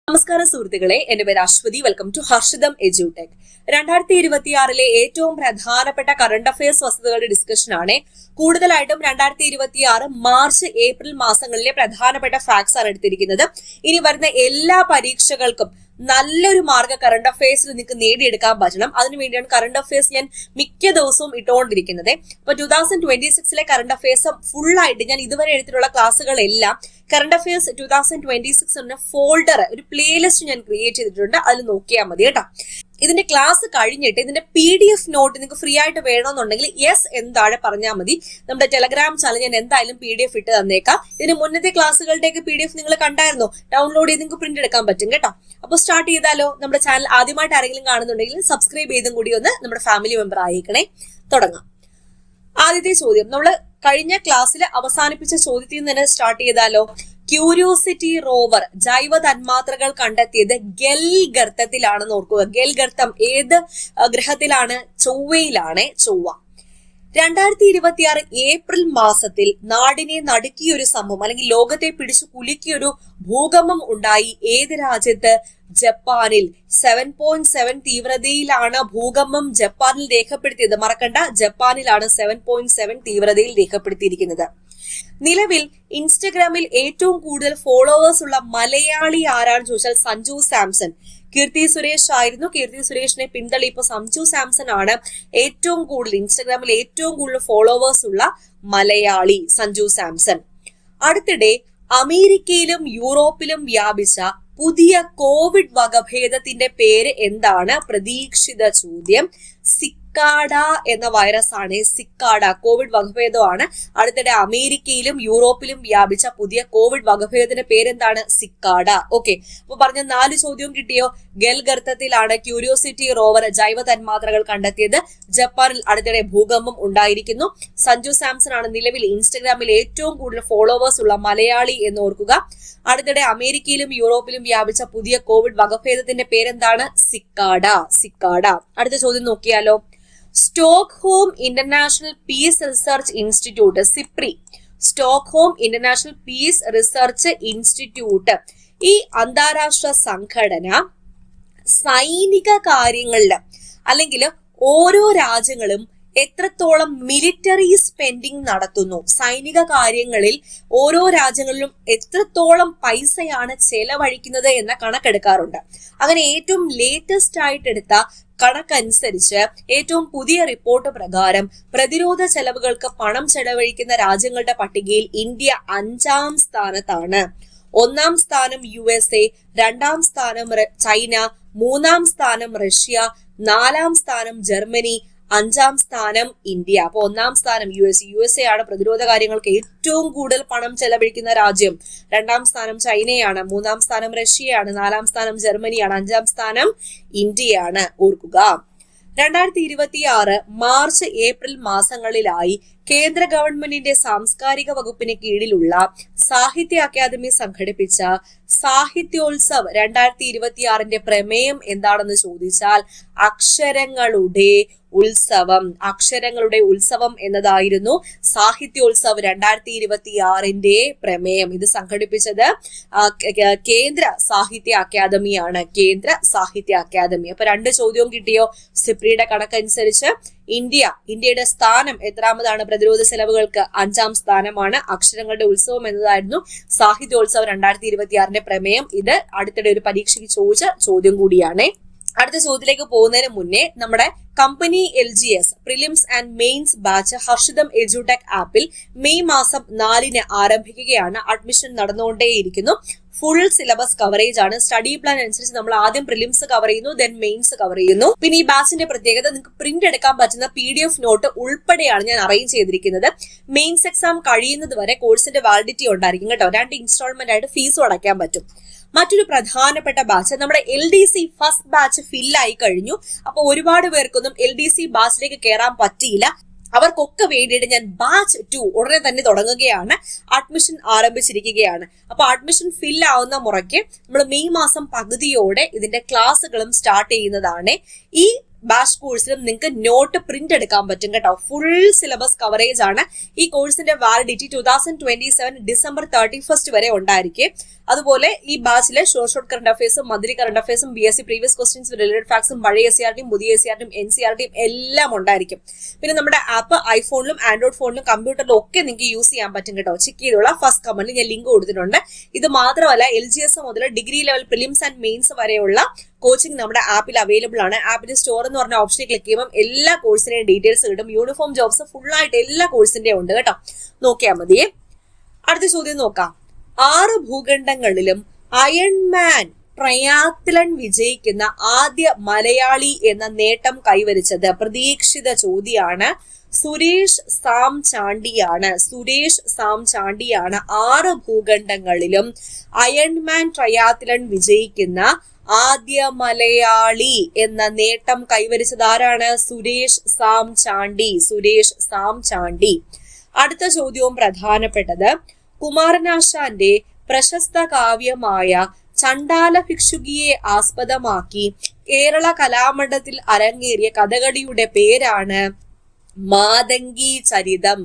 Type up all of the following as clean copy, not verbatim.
നമസ്കാരം സുഹൃത്തുക്കളെ, എന്റെ പേര് Aswathy. Welcome to Harshitham Edutech. 2026 ഏറ്റവും പ്രധാനപ്പെട്ട കറണ്ട് അഫയേഴ്സ് വസ്തുതകളുടെ ഡിസ്കഷൻ ആണ്. കൂടുതലായിട്ടും 2026 മാർച്ച് ഏപ്രിൽ മാസങ്ങളിലെ പ്രധാനപ്പെട്ട ഫാക്ട്സ് ആണ് എടുത്തിരിക്കുന്നത്. ഇനി വരുന്ന എല്ലാ പരീക്ഷകൾക്കും നല്ലൊരു മാർഗ്ഗ കറണ്ട് അഫയേഴ്സിൽ നിങ്ങൾക്ക് നേടിയെടുക്കാൻ പറ്റണം. അതിനുവേണ്ടിയാണ് കറണ്ട് അഫയേഴ്സ് ഞാൻ മിക്ക ദിവസവും ഇട്ടുകൊണ്ടിരിക്കുന്നത്. അപ്പൊ 2026 കറണ്ട് അഫയേഴ്സ് ഫുൾ ആയിട്ട് ഞാൻ ഇതുവരെ എടുത്തിട്ടുള്ള ക്ലാസ്സുകളെല്ലാം കറണ്ട് അഫയേഴ്സ് 2026 എന്ന ഫോൾഡർ, ഒരു പ്ലേലിസ്റ്റ് ഞാൻ ക്രിയേറ്റ് ചെയ്തിട്ടുണ്ട്. അതിൽ നോക്കിയാൽ മതി കേട്ടോ. ഇതിന്റെ ക്ലാസ് കഴിഞ്ഞിട്ട് ഇതിന്റെ PDF നോട്ട് നിങ്ങൾക്ക് ഫ്രീ ആയിട്ട് വേണമെന്നുണ്ടെങ്കിൽ യെസ് എന്താഴെ പറഞ്ഞാൽ മതി. നമ്മുടെ ടെലഗ്രാം ചാനൽ ഞാൻ എന്തായാലും PDF ഇട്ട് തന്നേക്കാം. ഇതിന് മുന്നത്തെ ക്ലാസ്സുകളുടെയൊക്കെ PDF നിങ്ങൾ കണ്ടായിരുന്നോ? ഡൗൺലോഡ് ചെയ്ത് നിങ്ങൾക്ക് പ്രിന്റ് എടുക്കാൻ പറ്റും കേട്ടോ. അപ്പോൾ സ്റ്റാർട്ട് ചെയ്താലോ? നമ്മുടെ ചാനൽ ആദ്യമായിട്ട് ആരെങ്കിലും കാണുന്നുണ്ടെങ്കിൽ സബ്സ്ക്രൈബ് ചെയ്തും കൂടി ഒന്ന് നമ്മുടെ ഫാമിലി മെമ്പർ ആയിക്കണേ. തുടങ്ങാം. ആദ്യത്തെ ചോദ്യം നമ്മൾ കഴിഞ്ഞ ക്ലാസ്സിൽ അവസാനിപ്പിച്ച ചോദ്യത്തിൽ നിന്ന് തന്നെ സ്റ്റാർട്ട് ചെയ്താലോ? ക്യൂരിയോസിറ്റി റോവർ ജൈവ തന്മാത്രകൾ കണ്ടെത്തിയത് ഗെൽ ഗർത്തത്തിലാണെന്ന് ഓർക്കുക. ഗെൽ ഗർത്തം ഏത് ഗ്രഹത്തിലാണ്? ചൊവ്വയിലാണ്. ചൊവ്വ. 2026 ഏപ്രിൽ മാസത്തിൽ നാടിനെ നടുക്കിയൊരു സംഭവം അല്ലെങ്കിൽ ലോകത്തെ പിടിച്ചു കുലുക്കിയൊരു ഭൂകമ്പം ഉണ്ടായി. ഏത് രാജ്യത്ത്? ജപ്പാനിൽ. 7.7 തീവ്രതയിലാണ് ഭൂകമ്പം ജപ്പാനിൽ രേഖപ്പെടുത്തിയത്. മറക്കണ്ട, ജപ്പാനിലാണ് 7.7 തീവ്രതയിൽ രേഖപ്പെടുത്തിയിരിക്കുന്നത്. നിലവിൽ ഇൻസ്റ്റഗ്രാമിൽ ഏറ്റവും കൂടുതൽ ഫോളോവേഴ്സ് ഉള്ള മലയാളി ആരാണെന്ന് ചോദിച്ചാൽ സഞ്ജു സാംസൺ. കീർത്തി സുരേഷ് ആയിരുന്നു. കീർത്തി സുരേഷിനെ പിന്തള്ളി ഇപ്പൊ സഞ്ജു സാംസൺ ആണ് ഏറ്റവും കൂടുതൽ ഇൻസ്റ്റഗ്രാമിൽ ഏറ്റവും കൂടുതൽ ഫോളോവേഴ്സ് ഉള്ള മലയാളി, സഞ്ജു സാംസൺ. അടുത്തിടെ അമേരിക്കയിലും യൂറോപ്പിലും വ്യാപിച്ച പുതിയ കോവിഡ് വകഭേദത്തിന്റെ പേര് എന്താണ്? പ്രതീക്ഷിത ചോദ്യം. സിക്കാഡ എന്ന വൈറസ് ആണ്. സിക്കാഡ കോവിഡ് വകഭേദമാണ്. അടുത്തിടെ അമേരിക്കയിലും യൂറോപ്പിലും വ്യാപിച്ച പുതിയ കോവിഡ് വകഭേദത്തിന്റെ പേരെന്താണ്? സിക്കാഡ. ഓക്കെ, അപ്പൊ പറഞ്ഞ 4 ചോദ്യവും കിട്ടിയോ? ഗെൽ ഗർത്തത്തിലാണ് ക്യൂരിയോസിറ്റി റോവർ ജൈവ തന്മാത്രകൾ കണ്ടെത്തിയത്. ജപ്പാനിൽ അടുത്തിടെ ഭൂകമ്പം ഉണ്ടായിരിക്കുന്നു. സഞ്ജു സാംസൺ ആണ് നിലവിൽ ഇൻസ്റ്റഗ്രാമിൽ ഏറ്റവും കൂടുതൽ ഫോളോവേഴ്സ് ഉള്ള മലയാളി എന്ന് ഓർക്കുക. അടുത്തിടെ അമേരിക്കയിലും യൂറോപ്പിലും വ്യാപിച്ച പുതിയ കോവിഡ് വകഭേദത്തിന്റെ പേരെന്താണ്? സിക്കാഡ. സിക്കാഡ. അടുത്ത ചോദ്യം നോക്കിയാലോ? Stockholm International Peace Research Institute, SIPRI, Stockholm International Peace Research Institute, ഈ അന്താരാഷ്ട്ര സംഘടന സൈനിക കാര്യങ്ങളിൽ അല്ലെങ്കിൽ ഓരോ രാജ്യങ്ങളും എത്രത്തോളം മിലിറ്ററി സ്പെൻഡിങ് നടത്തുന്നു, സൈനിക കാര്യങ്ങളിൽ ഓരോ രാജ്യങ്ങളിലും എത്രത്തോളം പൈസയാണ് ചെലവഴിക്കുന്നത് എന്ന കണക്കെടുക്കാറുണ്ട്. അങ്ങനെ ഏറ്റവും ലേറ്റസ്റ്റ് ആയിട്ട് എടുത്ത കണക്കനുസരിച്ച് ഏറ്റവും പുതിയ റിപ്പോർട്ട് പ്രകാരം പ്രതിരോധ ചെലവുകൾക്ക് പണം ചെലവഴിക്കുന്ന രാജ്യങ്ങളുടെ പട്ടികയിൽ ഇന്ത്യ 5ാം സ്ഥാനത്താണ്. 1ാം സ്ഥാനം USA, 2ാം സ്ഥാനം ചൈന, 3ാം സ്ഥാനം റഷ്യ, 4ാം സ്ഥാനം ജർമ്മനി, 5ാം സ്ഥാനം ഇന്ത്യ. അപ്പൊ 1ാം സ്ഥാനം USA ആണ് പ്രതിരോധ കാര്യങ്ങൾക്ക് ഏറ്റവും കൂടുതൽ പണം ചെലവഴിക്കുന്ന രാജ്യം. 2ാം സ്ഥാനം ചൈനയാണ്, 3ാം സ്ഥാനം റഷ്യയാണ്, 4ാം സ്ഥാനം ജർമ്മനിയാണ്, 5ാം സ്ഥാനം ഇന്ത്യയാണ്. ഓർക്കുക, 2026 മാർച്ച് ഏപ്രിൽ മാസങ്ങളിലായി കേന്ദ്ര ഗവൺമെന്റിന്റെ സാംസ്കാരിക വകുപ്പിന് കീഴിലുള്ള സാഹിത്യ അക്കാദമി സംഘടിപ്പിച്ച സാഹിത്യോത്സവ് 2026 പ്രമേയം എന്താണെന്ന് ചോദിച്ചാൽ അക്ഷരങ്ങളുടെ ഉത്സവം. അക്ഷരങ്ങളുടെ ഉത്സവം എന്നതായിരുന്നു സാഹിത്യോത്സവ് 2026 പ്രമേയം. ഇത് സംഘടിപ്പിച്ചത് കേന്ദ്ര സാഹിത്യ അക്കാദമിയാണ്. കേന്ദ്ര സാഹിത്യ അക്കാദമി. അപ്പൊ 2 ചോദ്യവും കിട്ടിയോ? സിപ്രിയുടെ കണക്കനുസരിച്ച് ഇന്ത്യയുടെ സ്ഥാനം എത്രാമതാണ്? പ്രതിരോധ ചെലവുകൾക്ക് 5ാം സ്ഥാനമാണ്. അക്ഷരങ്ങളുടെ ഉത്സവം എന്നതായിരുന്നു സാഹിത്യോത്സവം 2026 പ്രമേയം. ഇത് അടുത്തിടെ ഒരു പരീക്ഷയ്ക്ക് ചോദിച്ച ചോദ്യം കൂടിയാണ്. അടുത്ത ചോദ്യത്തിലേക്ക് പോകുന്നതിന് മുന്നേ നമ്മുടെ company LGS prelims and mains batch Harshitham edtech ആപ്പിൽ മെയ് മാസം 4 ആരംഭിക്കുകയാണ്. അഡ്മിഷൻ നടന്നുകൊണ്ടേയിരിക്കുന്നു. ഫുൾ സിലബസ് കവറേജ് ആണ്. സ്റ്റഡി പ്ലാൻ അനുസരിച്ച് നമ്മൾ ആദ്യം പ്രിലിംസ് കവർ ചെയ്യുന്നു, ദെൻ മെയിൻസ് കവർ ചെയ്യുന്നു. പിന്നെ ഈ ബാച്ചിന്റെ പ്രത്യേകത, നിങ്ങൾക്ക് പ്രിന്റ് എടുക്കാൻ പറ്റുന്ന PDF നോട്ട് ഉൾപ്പെടെയാണ് ഞാൻ അറേഞ്ച് ചെയ്തിരിക്കുന്നത്. മെയിൻസ് എക്സാം കഴിയുന്നത് വരെ കോഴ്സിന്റെ വാലിഡിറ്റി ഉണ്ടായിരിക്കും കേട്ടോ. 2 ഇൻസ്റ്റാൾമെന്റ് ആയിട്ട് ഫീസും അടയ്ക്കാൻ പറ്റും. മറ്റൊരു പ്രധാനപ്പെട്ട ബാച്ച് നമ്മുടെ LDC ഫസ്റ്റ് ബാച്ച് ഫില്ലായി കഴിഞ്ഞു. അപ്പൊ ഒരുപാട് പേർക്കൊന്നും LDC ബാച്ചിലേക്ക് കയറാൻ പറ്റിയില്ല. അവർക്കൊക്കെ വേണ്ടിയിട്ട് ഞാൻ ബാച്ച് 2 ഉടനെ തന്നെ തുടങ്ങുകയാണ്. അഡ്മിഷൻ ആരംഭിച്ചിരിക്കുകയാണ്. അപ്പൊ അഡ്മിഷൻ ഫിൽ ആവുന്ന മുറയ്ക്ക് നമ്മൾ മെയ് മാസം പകുതിയോടെ ഇതിന്റെ ക്ലാസ്സുകളും സ്റ്റാർട്ട് ചെയ്യുന്നതാണ്. ഈ ബാഷ് കോഴ്സിലും നിങ്ങൾക്ക് നോട്ട് പ്രിന്റ് എടുക്കാൻ പറ്റും കേട്ടോ. ഫുൾ സിലബസ് കവറേജ് ആണ്. ഈ കോഴ്സിന്റെ വാലിഡിറ്റി 2027 ഡിസംബർ 31 വരെ ഉണ്ടായിരിക്കും. അതുപോലെ ഈ ബാച്ചിലെ ഷോർട്ട് കറണ്ട് അഫയേഴ്സും മന്ത്ലി കറണ്ട് അഫയേഴ്സും BSc പ്രീവിയസ് ക്വസ്റ്റ്യൻസ് റിലേറ്റഡ് ഫാക്ട്സും പഴയ SCRTയും പുതിയ SCRTയും NCRTയും എല്ലാം ഉണ്ടായിരിക്കും. പിന്നെ നമ്മുടെ ആപ്പ് ഐഫോണിലും ആൻഡ്രോയിഡ് ഫോണിലും കമ്പ്യൂട്ടറിലും ഒക്കെ നിങ്ങൾക്ക് യൂസ് ചെയ്യാൻ പറ്റും കേട്ടോ. ചെക്ക് ചെയ്തോളാം. ഫസ്റ്റ് കമന്റിൽ ഞാൻ ലിങ്ക് കൊടുത്തിട്ടുണ്ട്. ഇത് മാത്രമല്ല LGS മുതൽ degree level prelims and mains വരെയുള്ള കോച്ചിങ് നമ്മുടെ ആപ്പിൽ അവൈലബിൾ ആണ്. ആപ്പിൽ സ്റ്റോർ എന്ന് പറഞ്ഞ ഓപ്ഷനിൽ ക്ലിക്ക് ചെയ്യുമ്പോൾ എല്ലാ കോഴ്സിന്റെയും ഡീറ്റെയിൽസ് കിട്ടും. യൂണിഫോം ജോബ്സ് ഫുൾ ആയിട്ട് എല്ലാ കോഴ്സിന്റെയും ഉണ്ട് കേട്ടോ. നോക്കിയാൽ മതിയേ. അടുത്ത ചോദ്യം നോക്കാം. 6 ഭൂഖണ്ഡങ്ങളിലും അയൺമാൻ ട്രയാത്ലൺ വിജയിക്കുന്ന ആദ്യ മലയാളി എന്ന നേട്ടം കൈവരിച്ചത് പ്രതീക്ഷിത ചോദ്യമാണ്. സുരേഷ് സാം ചാണ്ടിയാണ്. 6 ഭൂഖണ്ഡങ്ങളിലും അയൺമാൻ ട്രയാത്ലൺ വിജയിക്കുന്ന ആദ്യ മലയാളി എന്ന നേട്ടം കൈവരിച്ചത് ആരാണ്? സുരേഷ് സാം ചാണ്ടി. അടുത്ത ചോദ്യവും പ്രധാനപ്പെട്ടത്. കുമാരനാശാന്റെ പ്രശസ്ത കാവ്യമായ ചണ്ടാല ഭിക്ഷുകിയെ ആസ്പദമാക്കി കേരള കലാമണ്ഡലത്തിൽ അരങ്ങേറിയ കഥകളിയുടെ പേരാണ് മാതംഗി ചരിതം.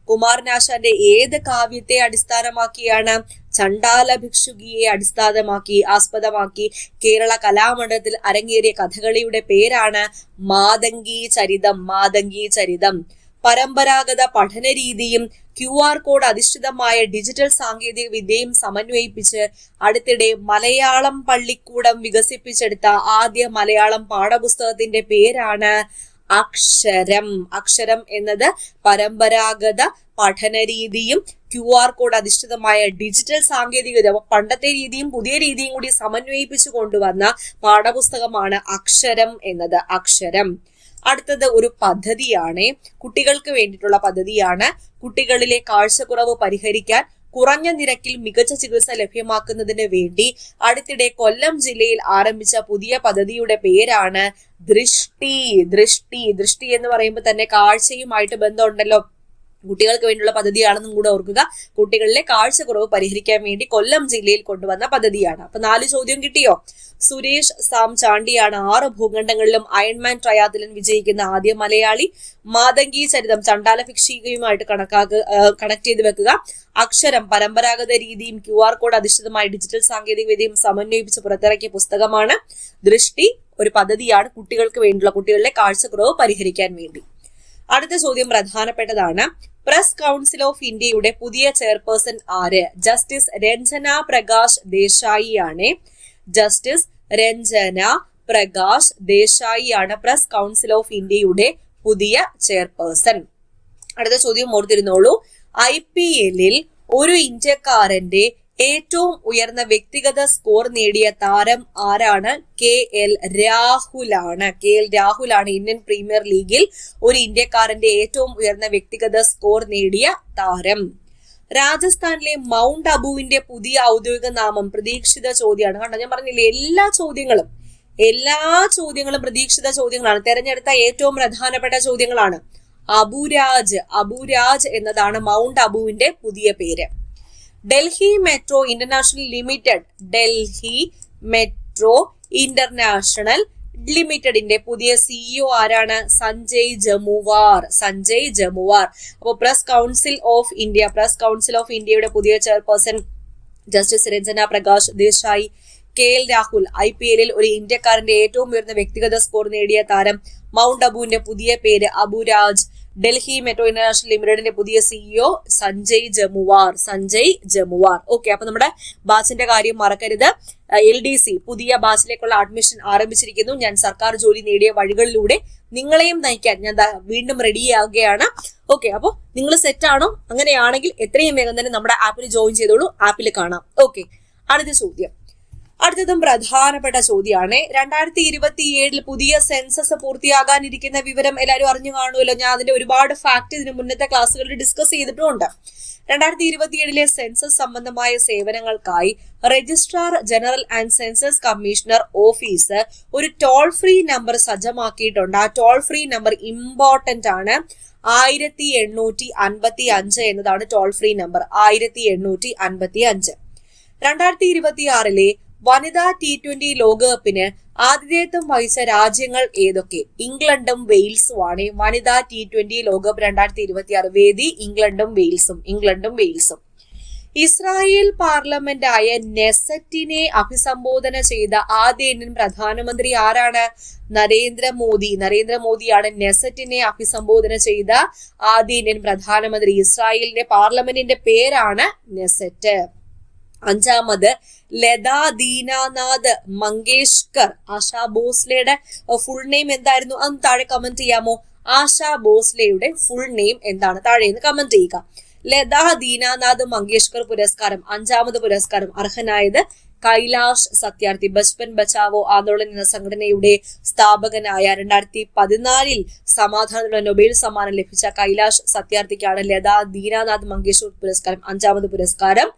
കുമാരനാശാന്റെ ഏത് കാവ്യത്തെ അടിസ്ഥാനമാക്കിയാണ്? ചണ്ടാല ഭിക്ഷുകിയെ ആസ്പദമാക്കി കേരള കലാമണ്ഡലത്തിൽ അരങ്ങേറിയ കഥകളിയുടെ പേരാണ് മാതംഗി ചരിതം. പരമ്പരാഗത പഠന രീതിയും QR കോഡ് അധിഷ്ഠിതമായ ഡിജിറ്റൽ സാങ്കേതിക വിദ്യയും സമന്വയിപ്പിച്ച് അടുത്തിടെ മലയാളം പള്ളിക്കൂടം വികസിപ്പിച്ചെടുത്ത ആദ്യ മലയാളം പാഠപുസ്തകത്തിന്റെ പേരാണ് അക്ഷരം എന്നത് പരമ്പരാഗത പഠന രീതിയും QR കോഡ് അധിഷ്ഠിതമായ ഡിജിറ്റൽ സാങ്കേതിക വിദ്യ, പണ്ടത്തെ രീതിയും പുതിയ രീതിയും കൂടി സമന്വയിപ്പിച്ചു കൊണ്ടുവന്ന പാഠപുസ്തകമാണ് അക്ഷരം. അടുത്തത് ഒരു പദ്ധതിയാണ്. കുട്ടികൾക്ക് വേണ്ടിയിട്ടുള്ള പദ്ധതിയാണ്. കുട്ടികളിലെ കാഴ്ചക്കുറവ് പരിഹരിക്കാൻ കുറഞ്ഞ നിരക്കിൽ മികച്ച ചികിത്സ ലഭ്യമാക്കുന്നതിന് വേണ്ടി അടുത്തിടെ കൊല്ലം ജില്ലയിൽ ആരംഭിച്ച പുതിയ പദ്ധതിയുടെ പേരാണ് ദൃഷ്ടി എന്ന് പറയുമ്പോൾ തന്നെ കാഴ്ചയുമായിട്ട് ബന്ധമുണ്ടല്ലോ. കുട്ടികൾക്ക് വേണ്ടിയുള്ള പദ്ധതിയാണെന്നും കൂടെ ഓർക്കുക. കുട്ടികളിലെ കാഴ്ചക്കുറവ് പരിഹരിക്കാൻ വേണ്ടി കൊല്ലം ജില്ലയിൽ കൊണ്ടുവന്ന പദ്ധതിയാണ്. അപ്പൊ 4 ചോദ്യം കിട്ടിയോ? സുരേഷ് സാം ചാണ്ടിയാണ് 6 ഭൂഖണ്ഡങ്ങളിലും അയൺമാൻ ട്രയാത്ലൺ വിജയിക്കുന്ന ആദ്യ മലയാളി. മാതംഗി ചരിതം ചണ്ടാല ഭിക്ഷുകിയുമായിട്ട് കണക്ട് ചെയ്ത് വെക്കുക. അക്ഷരം പരമ്പരാഗത രീതിയും QR കോഡ് അധിഷ്ഠിതമായ ഡിജിറ്റൽ സാങ്കേതിക വിദ്യയും സമന്വയിപ്പിച്ച് പുറത്തിറക്കിയ പുസ്തകമാണ്. ദൃഷ്ടി ഒരു പദ്ധതിയാണ് കുട്ടികൾക്ക് വേണ്ടിയുള്ള കുട്ടികളിലെ കാഴ്ചക്കുറവ് പരിഹരിക്കാൻ വേണ്ടി. അടുത്ത ചോദ്യം പ്രധാനപ്പെട്ടതാണ്. പ്രസ് കൗൺസിൽ ഓഫ് ഇന്ത്യയുടെ പുതിയ ചെയർപേഴ്സൺ ആര്? ജസ്റ്റിസ് രഞ്ജന പ്രകാശ് ദേശായി ആണ്. പ്രസ് കൗൺസിൽ ഓഫ് ഇന്ത്യയുടെ പുതിയ ചെയർപേഴ്സൺ. അടുത്ത ചോദ്യം ഓർത്തിരുന്നോളൂ. IPL-ൽ ഒരു ഇന്ത്യക്കാരന്റെ ഏറ്റവും ഉയർന്ന വ്യക്തിഗത സ്കോർ നേടിയ താരം ആരാണ്? KL രാഹുലാണ്. ഇന്ത്യൻ പ്രീമിയർ ലീഗിൽ ഒരു ഇന്ത്യക്കാരന്റെ ഏറ്റവും ഉയർന്ന വ്യക്തിഗത സ്കോർ നേടിയ താരം. രാജസ്ഥാനിലെ മൗണ്ട് അബുവിന്റെ പുതിയ ഔദ്യോഗിക നാമം പ്രതീക്ഷിത ചോദ്യമാണ്. കണ്ടോ, ഞാൻ പറഞ്ഞില്ലേ എല്ലാ ചോദ്യങ്ങളും പ്രതീക്ഷിത ചോദ്യങ്ങളാണ്. തെരഞ്ഞെടുത്ത ഏറ്റവും പ്രധാനപ്പെട്ട ചോദ്യങ്ങളാണ്. അബുരാജ് എന്നതാണ് മൗണ്ട് അബുവിന്റെ പുതിയ പേര്. ഡൽഹി മെട്രോ ഇന്റർനാഷണൽ ലിമിറ്റഡിന്റെ പുതിയ CEO ആരാണ്? സഞ്ജയ് ജമുവാർ. അപ്പോൾ പ്രസ് കൗൺസിൽ ഓഫ് ഇന്ത്യയുടെ പുതിയ chairperson justice Ranjana Prakash Desai. KL Rahul. IPL-ൽ ഒരു ഇന്ത്യക്കാരന്റെ ഏറ്റവും ഉയർന്ന വ്യക്തിഗത സ്കോർ നേടിയ താരം. മൗണ്ട് അബുവിന്റെ പുതിയ പേര് അബുരാജ്. ഡൽഹി മെട്രോ ഇന്റർനാഷണൽ ലിമിറ്റഡിന്റെ പുതിയ CEO സഞ്ജയ് ജമുവാർ. ഓക്കെ, അപ്പൊ നമ്മുടെ ബാച്ചിന്റെ കാര്യം മറക്കരുത്. LDC പുതിയ ബാച്ചിലേക്കുള്ള അഡ്മിഷൻ ആരംഭിച്ചിരിക്കുന്നു. ഞാൻ സർക്കാർ ജോലി നേടിയ വഴികളിലൂടെ നിങ്ങളെയും നയിക്കാൻ ഞാൻ വീണ്ടും റെഡിയാകുകയാണ്. ഓക്കെ, അപ്പൊ നിങ്ങൾ സെറ്റ് ആണോ? അങ്ങനെയാണെങ്കിൽ എത്രയും വേഗം തന്നെ നമ്മുടെ ആപ്പിൽ ജോയിൻ ചെയ്തോളൂ. ആപ്പിൽ കാണാം. ഓക്കെ, അടുത്ത ചോദ്യം. അടുത്തതും പ്രധാനപ്പെട്ട ചോദ്യമാണ്. 2027 പുതിയ സെൻസസ് പൂർത്തിയാകാനിരിക്കുന്ന വിവരം എല്ലാവരും അറിഞ്ഞു കാണുമല്ലോ. ഞാൻ അതിന്റെ ഒരുപാട് ഫാക്ട് ഇതിന് മുന്നത്തെ ക്ലാസ്സുകളിൽ ഡിസ്കസ് ചെയ്തിട്ടുമുണ്ട്. 2027 സെൻസസ് സംബന്ധമായ സേവനങ്ങൾക്കായി registrar general and census commissioner office ഒരു ടോൾ ഫ്രീ നമ്പർ സജ്ജമാക്കിയിട്ടുണ്ട്. ആ ടോൾ ഫ്രീ നമ്പർ ഇമ്പോർട്ടന്റ് ആണ്. 1855 എന്നതാണ് ടോൾ ഫ്രീ നമ്പർ. 1855. 2026 വനിതാ T20 ലോകകപ്പിന് ആതിഥേയത്വം വഹിച്ച രാജ്യങ്ങൾ ഏതൊക്കെ? ഇംഗ്ലണ്ടും വെയിൽസും ആണ്. വനിതാ T20 ലോകകപ്പ് 2026 വേദി ഇംഗ്ലണ്ടും വെയിൽസും. ഇസ്രായേൽ പാർലമെന്റായ നെസറ്റിനെ അഭിസംബോധന ചെയ്ത ആദ്യ ഇന്ത്യൻ പ്രധാനമന്ത്രി ആരാണ്? നരേന്ദ്രമോദിയാണ് നെസറ്റിനെ അഭിസംബോധന ചെയ്ത ആദ്യ ഇന്ത്യൻ പ്രധാനമന്ത്രി. ഇസ്രായേലിന്റെ പാർലമെന്റിന്റെ പേരാണ് നെസറ്റ്. അഞ്ചാമത് ലതാ ദീനാനാഥ് മങ്കേഷ്കർ. ആശാ ഭോസ്ലെയുടെ ഫുൾ നെയിം എന്തായിരുന്നു? അന്ന് താഴെ കമന്റ് ചെയ്യാമോ? ആശാ ഭോസ്ലെയുടെ ഫുൾ നെയിം എന്താണ്? താഴെ നിന്ന് കമന്റ് ചെയ്യുക. ലതാ ദീനാനാഥ് മങ്കേഷ്കർ പുരസ്കാരം, അഞ്ചാമത് പുരസ്കാരം അർഹനായത് കൈലാഷ് സത്യാർത്ഥി. ബച്പൻ ബച്ചാവോ ആന്തോളൻ എന്ന സംഘടനയുടെ സ്ഥാപകനായ 2014 സമാധാനത്തിനുള്ള നൊബേൽ സമ്മാനം ലഭിച്ച കൈലാഷ് സത്യാർത്ഥിക്കാണ് ലതാ ദീനാനാഥ് മങ്കേഷ്കർ പുരസ്കാരം, അഞ്ചാമത് പുരസ്കാരം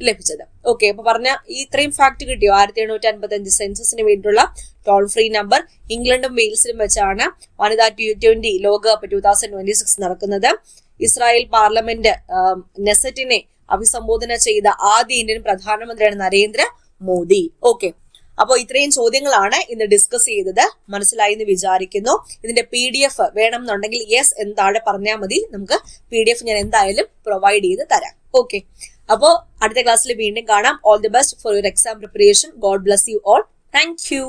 ലഭിച്ചത്. ഓക്കെ, അപ്പൊ പറഞ്ഞ ഇത്രയും ഫാക്ട് കിട്ടിയോ? 1755 സെൻസസിന് വേണ്ടിയിട്ടുള്ള ടോൾ ഫ്രീ നമ്പർ. ഇംഗ്ലണ്ടും വെയിൽസിലും വെച്ചാണ് വനിതാ T20 ലോകകപ്പ് 2026 നടക്കുന്നത്. ഇസ്രായേൽ പാർലമെന്റ് നെസറ്റിനെ അഭിസംബോധന ചെയ്ത ആദ്യ ഇന്ത്യൻ പ്രധാനമന്ത്രിയാണ് നരേന്ദ്ര മോദി. ഓക്കെ, അപ്പോൾ ഇത്രയും ചോദ്യങ്ങളാണ് ഇന്ന് ഡിസ്കസ് ചെയ്തത്. മനസ്സിലായി എന്ന് വിചാരിക്കുന്നു. ഇതിന്റെ PDF വേണം എന്നുണ്ടെങ്കിൽ യെസ് എന്ന് താഴെ പറഞ്ഞാൽ മതി. നമുക്ക് PDF ഞാൻ എന്തായാലും പ്രൊവൈഡ് ചെയ്ത് തരാം. ഓക്കെ, അപ്പോൾ അടുത്ത ക്ലാസ്സിൽ വീണ്ടും കാണാം. All the best for your exam preparation. God bless you all. Thank you.